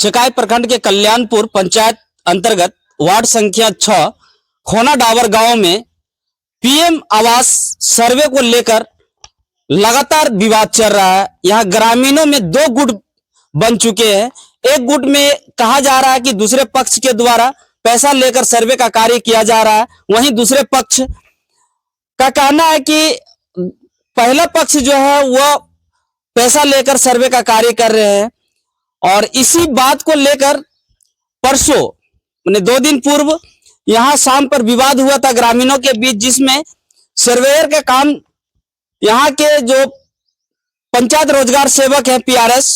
चकाई प्रखंड के कल्याणपुर पंचायत अंतर्गत वार्ड संख्या 6 खोना डाबर गांव में पीएम आवास सर्वे को लेकर लगातार विवाद चल रहा है। यहाँ ग्रामीणों में दो गुट बन चुके हैं। एक गुट में कहा जा रहा है कि दूसरे पक्ष के द्वारा पैसा लेकर सर्वे का कार्य किया जा रहा है, वहीं दूसरे पक्ष का कहना है कि पहला पक्ष जो है वह पैसा लेकर सर्वे का कार्य कर रहे हैं। और इसी बात को लेकर परसों मैंने 2 दिन पूर्व यहाँ शाम पर विवाद हुआ था ग्रामीणों के बीच, जिसमें सर्वेयर का काम यहाँ के जो पंचायत रोजगार सेवक है पीआरएस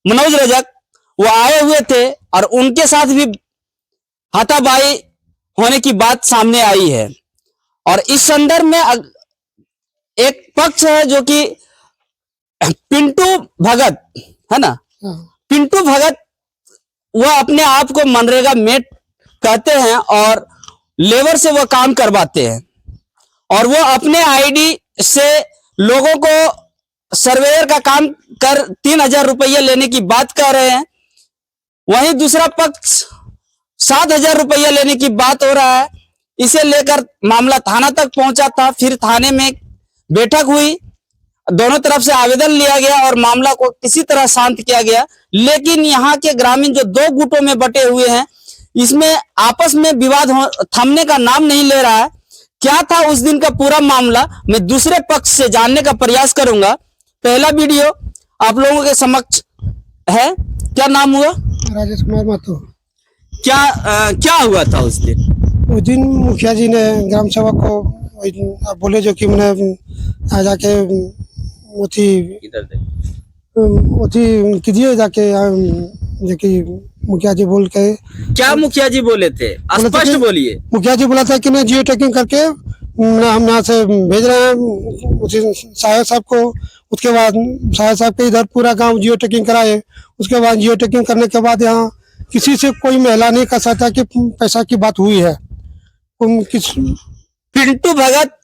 मनोज रजक वो आए हुए थे और उनके साथ भी हाथापाई होने की बात सामने आई है। और इस संदर्भ में एक पक्ष है जो कि पिंटू भगत है ना, पिंटू भगत वह अपने आप को मनरेगा मेट कहते हैं और लेबर से वह काम करवाते हैं और वो अपने आईडी से लोगों को सर्वेयर का काम कर 3000 रुपये लेने की बात कर रहे हैं। वहीं दूसरा पक्ष 7000 रुपया लेने की बात हो रहा है। इसे लेकर मामला थाना तक पहुंचा था, फिर थाने में बैठक हुई, दोनों तरफ से आवेदन लिया गया और मामला को किसी तरह शांत किया गया। लेकिन यहाँ के ग्रामीण जो 2 गुटों में बटे हुए हैं, इसमें आपस में विवाद थमने का नाम नहीं ले रहा है। क्या था उस दिन का पूरा मामला मैं दूसरे पक्ष से जानने का प्रयास करूंगा। पहला वीडियो आप लोगों के समक्ष है। क्या नाम हुआ? राजेश कुमार महतो। क्या हुआ था उस दिन मुखिया जी ने ग्राम सभा को बोले जो कि मैंने आ जाके कीजिए जाके जो कि मुखिया जी बोल के। क्या मुखिया जी बोले थे? स्पष्ट बोलिए। मुखिया जी बोला था कि जियो टैगिंग करके हम यहाँ से भेज रहे हैं साहेब साहब को। उसके बाद साहेब साहब के इधर पूरा गांव जियो टैगिंग कराए। उसके बाद जियो टैगिंग करने के बाद यहाँ किसी से कोई महिला नहीं कह सकता कि पैसा की बात हुई है। पिंटू भगत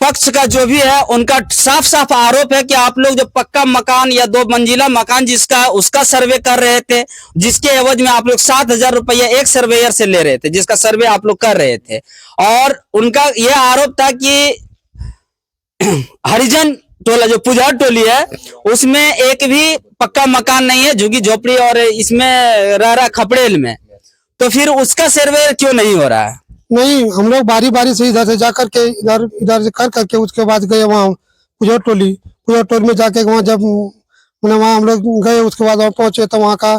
पक्ष का जो भी है उनका साफ साफ आरोप है कि आप लोग जो पक्का मकान या 2 मंजिला मकान जिसका उसका सर्वे कर रहे थे, जिसके एवज में आप लोग 7000 रुपया एक सर्वेयर से ले रहे थे, जिसका सर्वे आप लोग कर रहे थे। और उनका यह आरोप था कि हरिजन टोला जो पुजहर टोली है उसमें एक भी पक्का मकान नहीं है, झुग्गी झोपड़ी और इसमें रह रहा खपड़ेल में, तो फिर उसका सर्वे क्यों नहीं हो रहा है? नहीं, हम लोग बारी बारी से इधर से जाकर के इधर से कर करके उसके बाद गए वहाँ पुजहर टोली में जाके वहाँ जब वहाँ हम लोग गए, उसके बाद वहाँ पहुंचे तो वहाँ का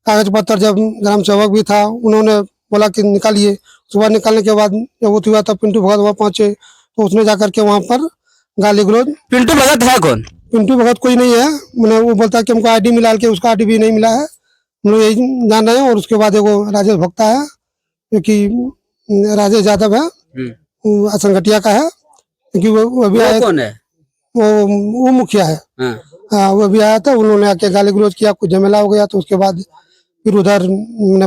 कागज पत्र जब ग्राम सेवक भी था उन्होंने बोला कि निकालिए। उसके बाद निकालने के बाद जब वो हुआ तब पिंटू भगत वहाँ पहुंचे तो उसने जाकर के वहाँ पर गाली गलौज। पिंटू भगत है कौन? पिंटू भगत कोई नहीं है। मैंने वो बोलता है कि हमको आईडी मिला के, उसका आईडी भी नहीं मिला है, हम लोग यही जान रहे हैं। और उसके बाद एगो राजेश भक्ता है जो कि राजेश यादव है, असंगठिया का है, क्योंकि वो भी आया। कौन है? वो मुखिया है। हाँ, वो भी आया था, उन्होंने आके गाली गलौज किया, कुछ झमेला हो गया। तो उसके बाद फिर उधर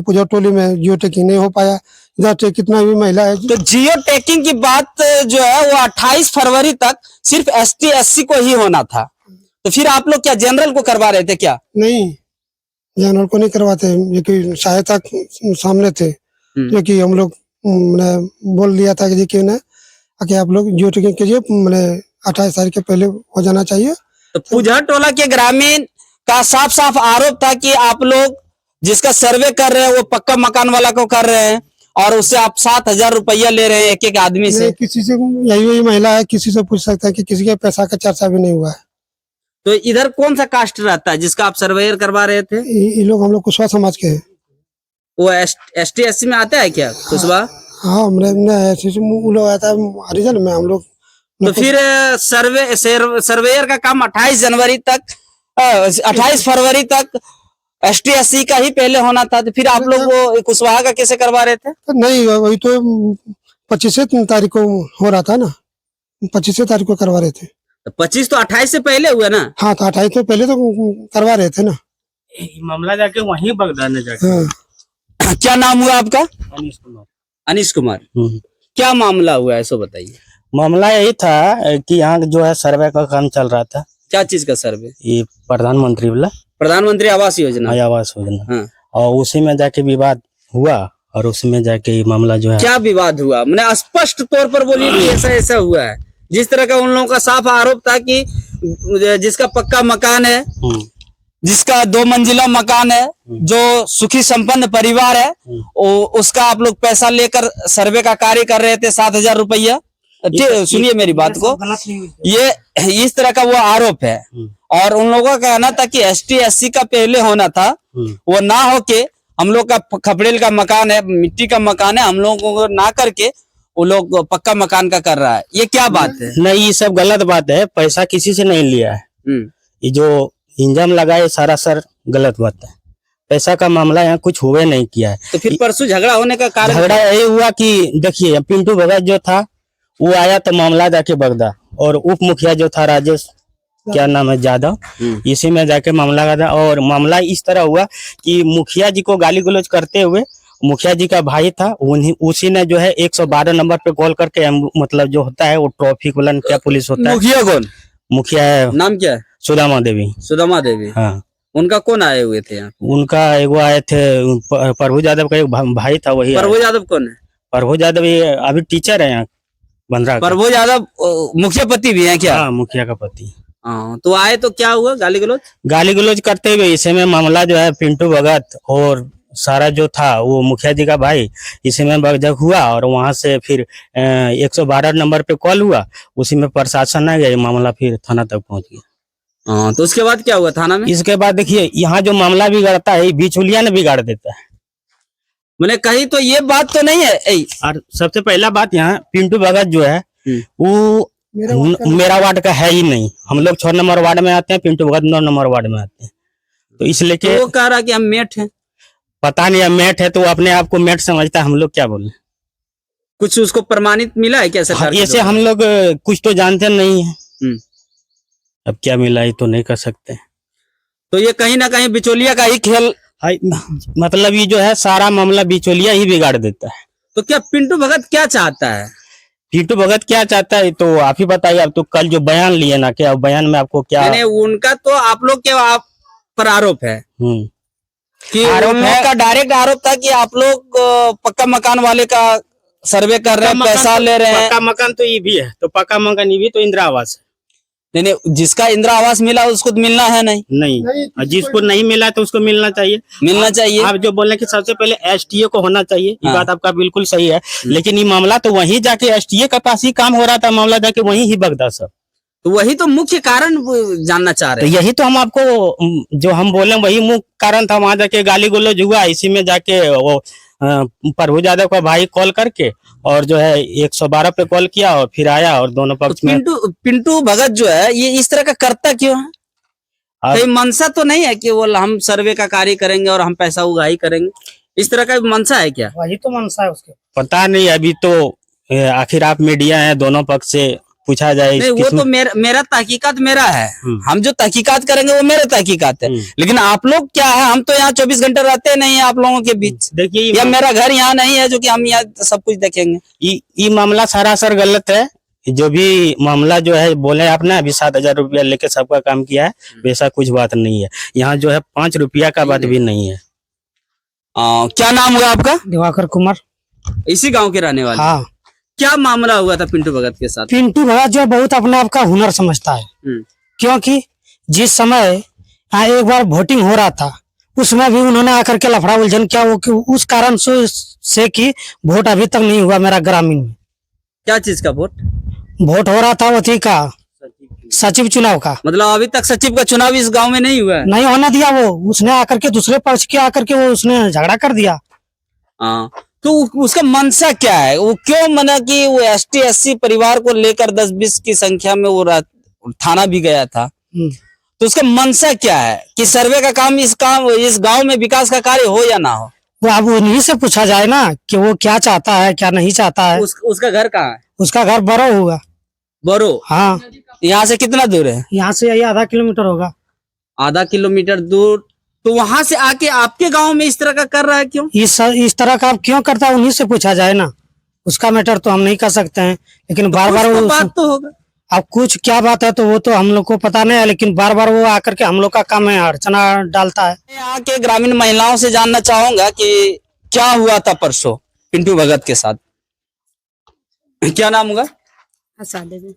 पुजहर टोली में जियो टैगिंग नहीं हो पाया। इधर कितना भी महिला है। तो जियो टैगिंग की बात जो है वो 28 फरवरी तक सिर्फ ST SC को ही होना था, तो फिर आप लोग क्या जनरल को करवा रहे थे क्या? नहीं, जनरल को नहीं करवाते, जो कि सहायता सामने थे, जो कि हम लोग मैंने बोल दिया था कि उन्हें आप लोग जियो टैगिंग कीजिए, मैंने 28 तारीख के पहले हो जाना चाहिए। तो पुजहर टोला के ग्रामीण का साफ साफ आरोप था कि आप लोग जिसका सर्वे कर रहे हैं वो पक्का मकान वाला को कर रहे हैं और उससे आप 7000 रुपया ले रहे हैं एक आदमी से। किसी से यही महिला है, किसी से पूछ सकता है कि किसी के पैसा का चर्चा भी नहीं हुआ है। तो इधर कौन सा कास्ट रहता है जिसका आप सर्वेयर करवा रहे थे? ये लोग हम लोग कुशवाहा समाज के हैं। वो ST SC में आता है क्या कुशवाहा? हाँ, लोग आता है हरिजन में हम लोग। तो फिर सर्वेयर का काम 28 फरवरी तक ST SC का ही पहले होना था, तो फिर आप लोग वो कुशवाहा का कैसे करवा रहे थे? नहीं, वही तो 25 तारीख को हो रहा था ना, 25 तारीख को करवा रहे थे। तो 25 तो 28 से पहले हुआ ना? हाँ, तो 28 से पहले तो करवा रहे थे ना। मामला जाके वहीं बगदाद में जाके। हाँ। क्या नाम हुआ आपका? अनीश कुमार। अनीश कुमार, क्या मामला हुआ है सो बताइए। मामला यही था कि यहाँ जो है सर्वे का काम चल रहा था। क्या चीज का सर्वे? ये प्रधानमंत्री वाला प्रधानमंत्री आवास योजना। आवास योजना। हाँ। और उसी में जाके विवाद हुआ और उसमें जाके ये मामला जो है क्या विवाद हुआ, मैंने स्पष्ट तौर पर बोलिए कि ऐसा ऐसा हुआ है। जिस तरह का उन लोगों का साफ आरोप था कि जिसका पक्का मकान है, जिसका 2 मंजिला मकान है, जो सुखी संपन्न परिवार है, उसका आप लोग पैसा लेकर सर्वे का कार्य कर रहे थे 7,000 रुपया। सुनिए मेरी बात को, ये इस तरह का वो आरोप है। और उन लोगों का कहना था कि ST SC का पहले होना था, वो ना होके हम लोग का खपड़ेल का मकान है, मिट्टी का मकान है, हम लोगों को ना करके वो लोग पक्का मकान का कर रहा है। ये क्या बात है? नहीं, ये सब गलत बात है। पैसा किसी से नहीं लिया है। ये जो इंजम लगा है सारा सर गलत बात है। पैसा का मामला यहाँ कुछ हुए नहीं किया है। तो फिर परसों झगड़ा होने का कारण? झगड़ा यही हुआ कि देखिए पिंटू भगत जो था वो आया तो मामला जाके बगदा, और उप मुखिया जो था राजेश क्या नाम है यादव, इसी में जाके मामला का था। और मामला इस तरह हुआ कि मुखिया जी को गाली गलौज करते हुए, मुखिया जी का भाई था, उसी ने जो है 112 नंबर पे कॉल करके, मतलब जो होता है वो ट्रैफिक वाला क्या पुलिस होता है। मुखिया कौन? मुखिया है, नाम क्या है? सुदामा देवी। सुदामा देवी, हाँ। उनका कौन आए हुए थे यहाँ? उनका एगो आए थे प्रभु यादव का एक भाई था, वही प्रभु यादव कौन है? प्रभु यादव ये अभी टीचर है यहाँ बंदरा। प्रभु यादव मुखिया पति भी है क्या? हाँ, मुखिया का पति। हाँ, तो आए तो क्या हुआ? गाली गलौज? गाली गलौज करते हुए इसी में मामला जो है पिंटू भगत और सारा जो था वो मुखिया जी का भाई, इसी में बगजग हुआ। और वहां से फिर 112 नंबर पे कॉल हुआ, उसी में प्रशासन आ गया, ये मामला फिर थाना तक पहुंच गया। हाँ, तो उसके बाद क्या हुआ थाना में? इसके बाद देखिए यहाँ जो मामला बिगड़ता है बिचौलिया ने बिगाड़ देता है। मैंने कही तो ये बात तो नहीं है। और सबसे पहला बात, यहाँ पिंटू भगत जो है वो मेरा वार्ड का है ही नहीं। हम लोग 6 नंबर वार्ड में आते हैं, पिंटू भगत 9 नंबर वार्ड में आते हैं। तो इसलिए तो वो कह रहा कि हम मेट हैं। पता नहीं अब मेट है तो अपने आप को मेट समझता है, हम लोग क्या बोले। कुछ उसको प्रमाणित मिला है क्या सरकार? ऐसे हम लोग कुछ तो जानते नहीं है, अब क्या मिला ये तो नहीं कर सकते। तो ये कहीं ना कहीं बिचौलिया का ही खेल, मतलब ये जो है सारा मामला बिचौलिया ही बिगाड़ देता है। तो क्या पिंटू भगत क्या चाहता है? पिंटू भगत क्या चाहता है तो आप ही बताइए। अब तो कल जो बयान लिए ना, क्या बयान में आपको क्या? नहीं, उनका तो आप लोग के आप पर आरोप है कि आरोप उन है लोग का डायरेक्ट आरोप था कि आप लोग पक्का मकान वाले का सर्वे कर रहे हैं, पैसा ले रहे हैं। पक्का मकान तो ये भी है, तो पक्का मकान ये भी तो इंदिरा आवास है। नहीं, जिसका इंदिरा आवास मिला उसको तो मिलना है नहीं। और जिसको नहीं मिला तो उसको मिलना चाहिए। आप जो बोले कि सबसे पहले STA को होना चाहिए, ये बात आपका बिल्कुल सही है। लेकिन ये मामला तो वहीं जाके STA के पास ही काम हो रहा था, मामला जाके वहीं ही बगदा सब। तो वही तो मुख्य कारण जानना चाह रहे तो हैं। यही तो हम आपको जो हम बोले वही मुख्य कारण था। वहां जाके गाली गलौज हुआ, इसी में जाके वो प्रभु यादव का भाई कॉल करके और जो है 112 पे कॉल किया और फिर आया और दोनों पक्ष में। पिंटू भगत जो है ये इस तरह का करता क्यों है? कहीं मंशा तो नहीं है कि वो हम सर्वे का कार्य करेंगे और हम पैसा उगाही करेंगे, इस तरह का मंशा है क्या? वही तो मनसा है उसके। पता नहीं, अभी तो आखिर आप मीडिया है, दोनों पक्ष से पूछा जाए। नहीं, वो तो मेरा तहकीकात मेरा है। हम जो तहकीकात करेंगे वो मेरे तहकीकात है। लेकिन आप लोग क्या है, हम तो यहाँ 24 घंटे रहते नहीं है आप लोगों के बीच। देखिए या मेरा घर यहाँ नहीं है जो कि हम यहाँ सब कुछ देखेंगे। ये मामला सरासर गलत है। जो भी मामला जो है बोले आपने, अभी 7,000 रुपया लेके सबका काम किया है, वैसा कुछ बात नहीं है। यहाँ जो है 5 रुपया का बात भी नहीं है। क्या नाम हुआ आपका? दिवाकर कुमार। इसी गाँव के रहने वाले? हाँ। क्या मामला हुआ था पिंटू भगत के साथ? पिंटू भगत जो बहुत अपने आप का हुनर समझता है, क्योंकि जिस समय यहाँ एक बार वोटिंग हो रहा था उसमें भी उन्होंने आकर के लफड़ा उलझन किया, वो उस कारण से कि वोट अभी तक नहीं हुआ मेरा ग्रामीण में। क्या चीज का वोट हो रहा था? वही का सचिव चुनाव का। मतलब अभी तक सचिव का चुनाव इस गांव में नहीं हुआ है? नहीं होने दिया। वो उसने आकर के दूसरे पक्ष के आकर के वो उसने झगड़ा कर दिया। तो उसका मंशा क्या है? वो क्यों मना कि वो ST SC परिवार को लेकर 10-20 की संख्या में वो थाना भी गया था? तो उसका मंशा क्या है कि सर्वे का काम इस गांव में विकास का कार्य हो या ना हो? वो अब उन्हीं से पूछा जाए ना कि वो क्या चाहता है क्या नहीं चाहता है। उसका घर कहाँ है? उसका घर बरो होगा। बरो? हाँ। यहाँ से कितना दूर है? यहाँ से यही आधा किलोमीटर होगा। आधा किलोमीटर दूर। तो वहां से आके आपके गांव में इस तरह का कर रहा है क्यों? इस तरह का क्यों करता है, उन्हीं से पूछा जाए ना। उसका मैटर तो हम नहीं कर सकते हैं, लेकिन बार बार बात तो होगा। अब कुछ क्या बात है तो वो तो हम लोग को पता नहीं है, लेकिन बार बार वो आकर के हम लोग का काम है अर्चना डालता है। यहाँ के ग्रामीण महिलाओं से जानना चाहूंगा कि क्या हुआ था परसों पिंटू भगत के साथ। क्या नाम होगा? आशा देवी।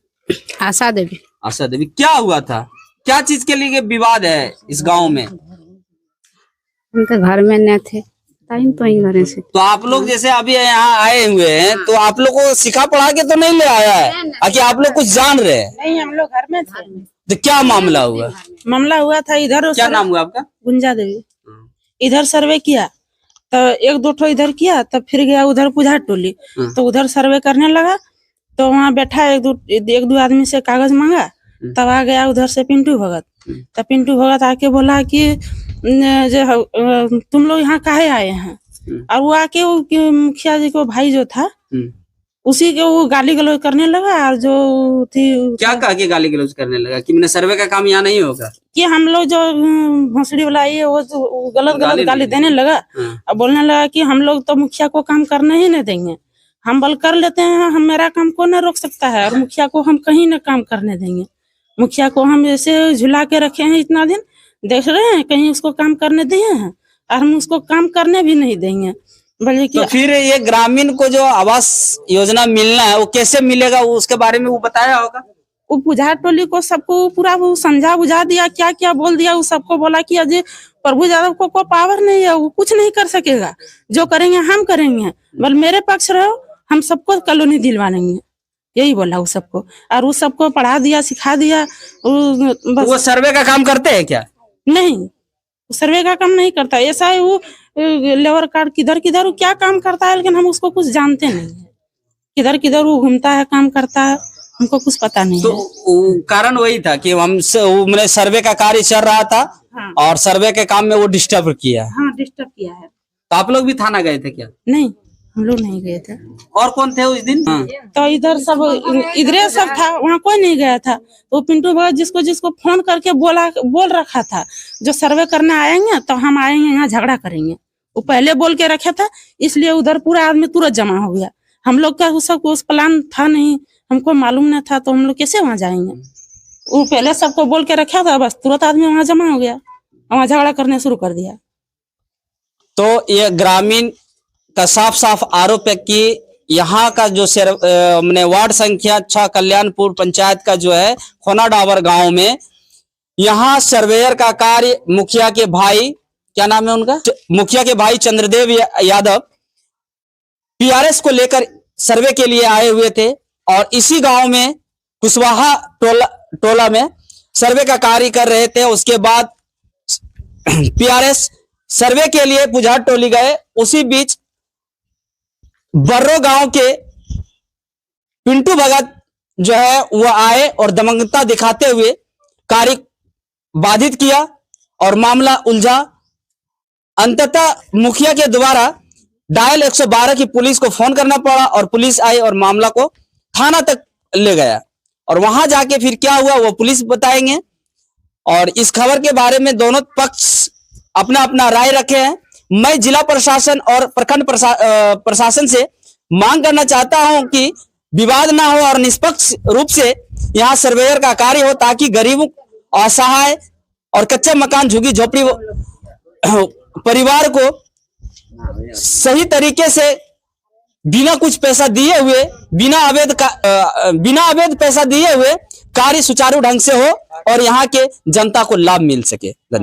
आशा देवी। आशा देवी। क्या हुआ था, क्या चीज के लिए विवाद है इस गांव में? हम तो घर में न थे, टाइम तो ही घरे से। तो आप लोग जैसे अभी यहाँ आए हुए हैं तो आप लोग को सिखा पढ़ा के तो नहीं ले आया है कि आप लोग कुछ जान रहे हैं? नहीं, हम लोग घर में थे। तो क्या मामला हुआ? मामला हुआ था इधर। क्या नाम हुआ आपका? गुंजा देवी। इधर सर्वे किया तो एक दो ठो इधर किया, तब फिर गया उधर पुझा टोली, तो उधर सर्वे करने लगा। तो वहाँ बैठा एक दो आदमी से कागज मांगा, तब आ गया उधर से पिंटू भगत। तब पिंटू भगत आके बोला कि तुम लोग यहाँ काहे आए हैं? और वो आके वो मुखिया जी को भाई जो था उसी के वो गाली गलौज करने लगा। और जो थी क्या कहा कि गाली गलौज करने लगा कि मैंने सर्वे का काम यहाँ नहीं होगा, कि हम लोग जो भोसड़ी वाला ये वो गलत गाली देने लगा। और बोलने लगा कि हम लोग तो मुखिया को काम करने ही नहीं देंगे, हम बल कर लेते हैं, हम मेरा काम को न रोक सकता है, और मुखिया को हम कहीं न काम करने देंगे। मुखिया को हम ऐसे झुला के रखे हैं इतना दिन, देख रहे हैं कहीं उसको काम करने दिए हैं, और हम उसको काम करने भी नहीं देंगे। बोले कि तो फिर ये ग्रामीण को जो आवास योजना मिलना है वो कैसे मिलेगा, वो उसके बारे में वो बताया होगा? वो पुझा टोली को सबको पूरा वो समझा बुझा दिया, क्या क्या बोल दिया। वो सबको बोला कि अजय प्रभु यादव को कोई पावर नहीं है, वो कुछ नहीं कर सकेगा, जो करेंगे हम करेंगे, बल मेरे पक्ष रहो, हम सबको कॉलोनी दिलवा लेंगे, यही बोला वो सबको। और वो सबको पढ़ा दिया, सिखा दिया। बस वो सर्वे का काम करते हैं क्या? नहीं, सर्वे का काम नहीं करता। ऐसा है वो लेबर कार्ड किधर किधर क्या काम करता है, लेकिन हम उसको कुछ जानते नहीं है। किधर किधर वो घूमता है, काम करता है, हमको कुछ पता नहीं तो है। कारण वही था कि मैंने सर्वे का कार्य चल रहा था। हाँ। और सर्वे के काम में वो डिस्टर्ब किया। हाँ, डिस्टर्ब किया है। तो आप लोग भी थाना गए थे क्या? नहीं, हम लोग नहीं गए थे। और कौन थे उस दिन? हाँ। तो इधर सब इधरे सब था, वहाँ कोई नहीं गया था। तो पिंटू भगत जिसको जिसको फोन करके बोल रखा था जो सर्वे करने आएंगे तो हम आएंगे यहाँ झगड़ा करेंगे, वो पहले बोल के रखा था। इसलिए उधर पूरा आदमी तुरंत जमा हो गया। हम लोग का सबको उस प्लान था नहीं, हमको मालूम नहीं था, तो हम लोग कैसे वहाँ जाएंगे? वो पहले सबको बोल के रखा था, बस तुरंत आदमी वहाँ जमा हो गया, वहाँ झगड़ा करने शुरू कर दिया। तो ये ग्रामीण का साफ साफ आरोप है कि यहाँ का जो वार्ड संख्या 6 कल्याणपुर पंचायत का जो है खोना डाबर गांव में यहाँ सर्वेयर का कार्य मुखिया के भाई, क्या नाम है उनका, मुखिया के भाई चंद्रदेव यादव पीआरएस को लेकर सर्वे के लिए आए हुए थे। और इसी गांव में कुशवाहा टोला में सर्वे का कार्य कर रहे थे। उसके बाद पीआरएस सर्वे के लिए पुझा टोली गए। उसी बीच बर्रो गांव के पिंटू भगत जो है वो आए और दमंगता दिखाते हुए कार्य बाधित किया और मामला उलझा। अंततः मुखिया के द्वारा डायल 112 की पुलिस को फोन करना पड़ा और पुलिस आई और मामला को थाना तक ले गया। और वहां जाके फिर क्या हुआ वो पुलिस बताएंगे। और इस खबर के बारे में दोनों पक्ष अपना अपना राय रखे हैं। मैं जिला प्रशासन और प्रखंड प्रशासन से मांग करना चाहता हूं कि विवाद ना हो और निष्पक्ष रूप से यहाँ सर्वेयर का कार्य हो, ताकि गरीबों, असहाय और कच्चे मकान, झुग्गी झोपड़ी परिवार को सही तरीके से बिना कुछ पैसा दिए हुए, बिना अवैध पैसा दिए हुए कार्य सुचारू ढंग से हो और यहाँ के जनता को लाभ मिल सके। धन्यवाद।